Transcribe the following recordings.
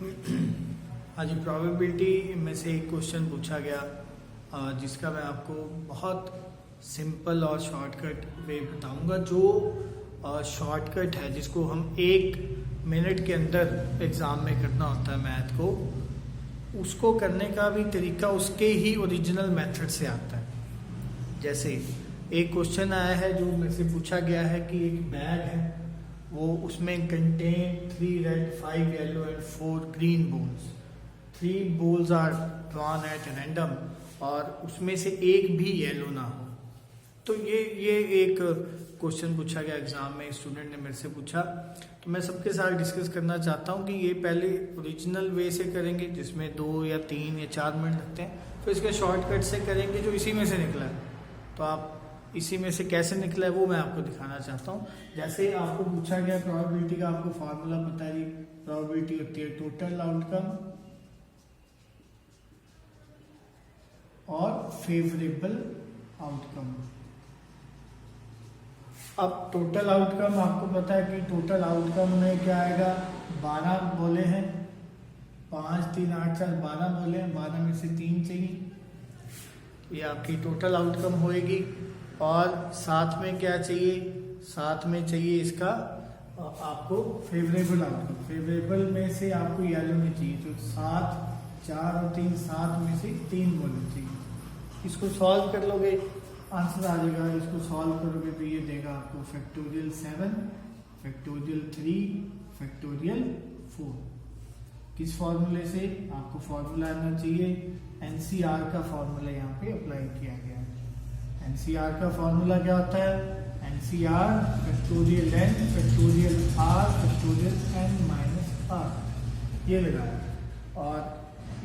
आज प्रोबेबिलिटी में से एक क्वेश्चन पूछा गया जिसका मैं आपको बहुत सिंपल और शॉर्टकट वे बताऊंगा। जो शॉर्टकट है जिसको हम 1 मिनट के अंदर एग्ज़ाम में करना होता है मैथ को, उसको करने का भी तरीका उसके ही ओरिजिनल मेथड से आता है। जैसे एक क्वेश्चन आया है जो मेरे से पूछा गया है कि एक बैग है, वो उसमें contain 3 red 5 yellow and 4 green balls. 3 balls are drawn at random और उसमें से एक भी येलो ना हो। तो ये एक क्वेश्चन पूछा गया एग्जाम में, स्टूडेंट ने मेरे से पूछा, तो मैं सबके साथ डिस्कस करना चाहता हूँ कि ये पहले ओरिजिनल वे से करेंगे जिसमें 2 या 3 या 4 मिनट लगते हैं, तो इसके शॉर्टकट से करेंगे जो इसी में से निकला है। तो आप इसी में से कैसे निकला है वो मैं आपको दिखाना चाहता हूँ। जैसे आपको पूछा गया प्रोबेबिलिटी का, आपको फार्मूला पता है, प्रोबेबिलिटी होती है टोटल आउटकम और फेवरेबल आउटकम। अब टोटल आउटकम आपको पता है कि टोटल आउटकम में क्या आएगा, 12 बोले हैं, 5 3 8 4 12 बोले हैं, 12 में से 3 चाहिए, ये आपकी टोटल आउटकम होएगी। और साथ में क्या चाहिए, साथ में चाहिए इसका आपको फेवरेबल आउटकम। फेवरेबल में से आपको येलो में चाहिए, तो 7 4 और 3 7 में से 3 बोलने चाहिए। इसको सॉल्व कर लोगे आंसर आ जाएगा। इसको सॉल्व करोगे तो ये देगा आपको फैक्टोरियल 7 फैक्टोरियल 3 फैक्टोरियल 4। किस फॉर्मूले से, आपको फॉर्मूला आना चाहिए, एनसीआर का फॉर्मूला यहाँ पे अप्लाई किया गया है। एनसीआर का फॉर्मूला क्या होता है, nCr factorial n factorial r factorial n minus r, ये लगाया। और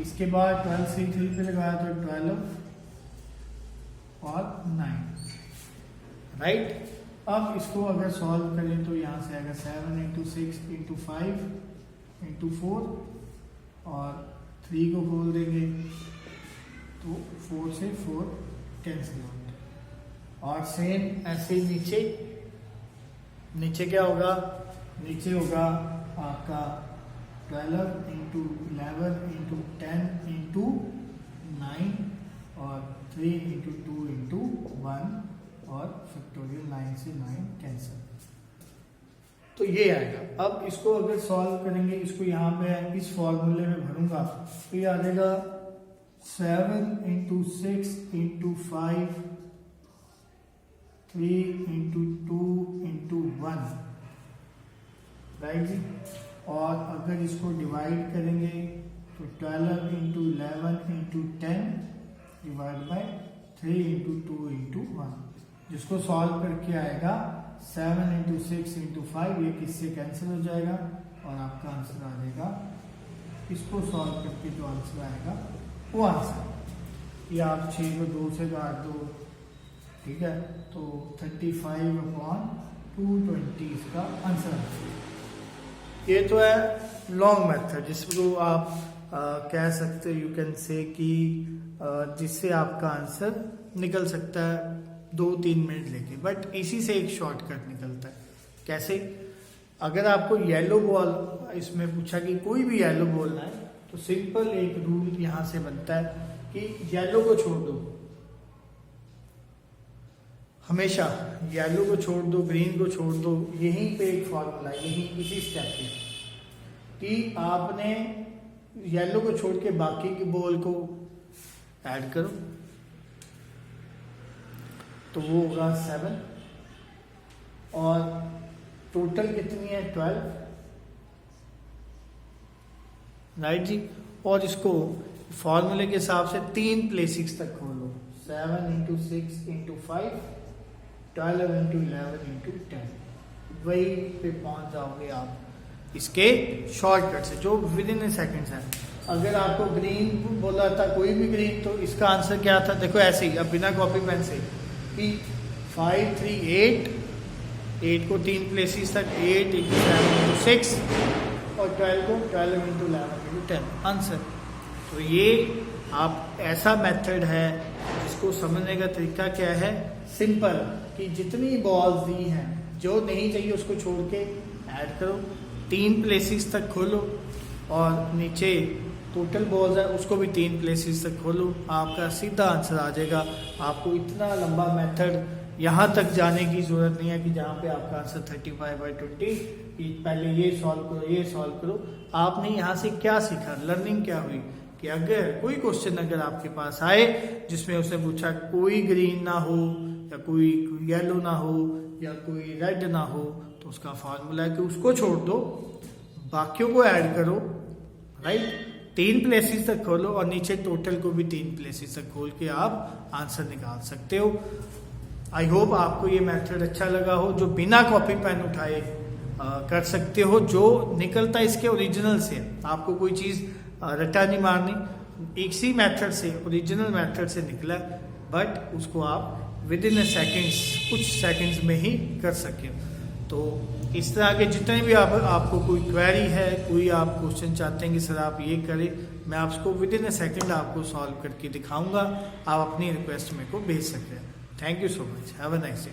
इसके बाद 12 से 3 पे लगाया तो 12 और 9, राइट। अब इसको अगर सॉल्व करें तो यहाँ से आएगा 7 × 6 × 5 × 4 और 3 को खोल देंगे तो 4 से 4 कैंसिल आउट। और सेम ऐसे ही नीचे क्या होगा, नीचे होगा आपका 12 × 11 × 10 × 9 और 3 × 2 × 1 और फैक्टोरियल 9 से 9 कैंसिल। तो ये आएगा। अब इसको अगर सॉल्व करेंगे, इसको यहाँ पे इस फॉर्मूले में भरूंगा तो ये आ जाएगा 7 × 6 × 5 3 × 2 × 1, राइट जी। और अगर इसको डिवाइड करेंगे तो 12 × 11 × 10 डिवाइड बाय 3 × 2 × 1, जिसको सॉल्व करके आएगा 7 × 6 × 5, ये किससे कैंसिल हो जाएगा और आपका आंसर आ जाएगा। इसको सॉल्व करके जो आंसर आएगा वो आंसर, ये आप 6 को 2 से काट दो, ठीक है, तो 35/220 इसका आंसर है। ये तो है लॉन्ग मेथड, जिसको आप कह सकते, यू कैन से कि जिससे आपका आंसर निकल सकता है 2-3 मिनट लेके। बट इसी से एक शॉर्टकट निकलता है। कैसे, अगर आपको येलो बॉल इसमें पूछा कि कोई भी येलो बोलना है तो सिंपल एक रूल यहां से बनता है कि येलो को छोड़ दो, हमेशा येलो को छोड़ दो, ग्रीन को छोड़ दो। यहीं पे एक फॉर्मूला, यहीं इसी स्टेप पे कि आपने येलो को छोड़ के बाकी की बॉल को ऐड करो, तो वो होगा 7 और टोटल कितनी है 12, राइट जी। और इसको फॉर्मूले के हिसाब से 3 प्लेसेस तक खोलो, 7 × 6 × 5 12 × 11 × 10, वही पे पहुंच जाओगे आप इसके शॉर्टकट से जो विद इन ए सेकेंड्स है। अगर आपको ग्रीन बोला था, कोई भी ग्रीन, तो इसका आंसर क्या था, देखो ऐसे ही, अब बिना कॉपी पेन से, कि 5 3 8 को 3 प्लेसेस तक, 8 × 7 × 6 और 12 को 12 × 11 × 10 आंसर। तो ये आप ऐसा मेथड है जिसको समझने का तरीका क्या है, सिंपल, कि जितनी बॉल्स दी हैं, जो नहीं चाहिए उसको छोड़ के ऐड करो, 3 प्लेसेस तक खोलो, और नीचे टोटल बॉल्स है उसको भी 3 प्लेसेस तक खोलो, आपका सीधा आंसर आ जाएगा। आपको इतना लंबा मेथड यहाँ तक जाने की जरूरत नहीं है कि जहाँ पे आपका आंसर 35/20 कि पहले ये सॉल्व करो ये सॉल्व करो। आपने यहाँ से क्या सीखा, लर्निंग क्या हुई कि अगर कोई क्वेश्चन अगर आपके पास आए जिसमें उसने पूछा कोई ग्रीन ना हो या कोई येलो ना हो या कोई रेड ना हो, तो उसका फॉर्मूला है कि उसको छोड़ दो, बाकियों को ऐड करो, राइट। 3 प्लेसेस तक खोलो और नीचे टोटल को भी 3 प्लेसेस तक खोल के आप आंसर निकाल सकते हो। आई होप आपको ये मेथड अच्छा लगा हो, जो बिना कॉपी पेन उठाए कर सकते हो, जो निकलता इसके ओरिजिनल से। आपको कोई चीज़ रटा नहीं मारनी, एक सी मेथड से ओरिजिनल मेथड से निकला, बट उसको आप विद इन सेकेंड्स कुछ सेकेंड्स में ही कर सके। तो इस तरह के जितने भी आपको कोई क्वेरी है, कोई आप क्वेश्चन चाहते हैं कि सर आप ये करें, मैं आपको विद इन सेकेंड आपको सॉल्व करके दिखाऊंगा। आप अपनी रिक्वेस्ट मेरे को भेज सकते हैं। Thank you so much, have a nice day.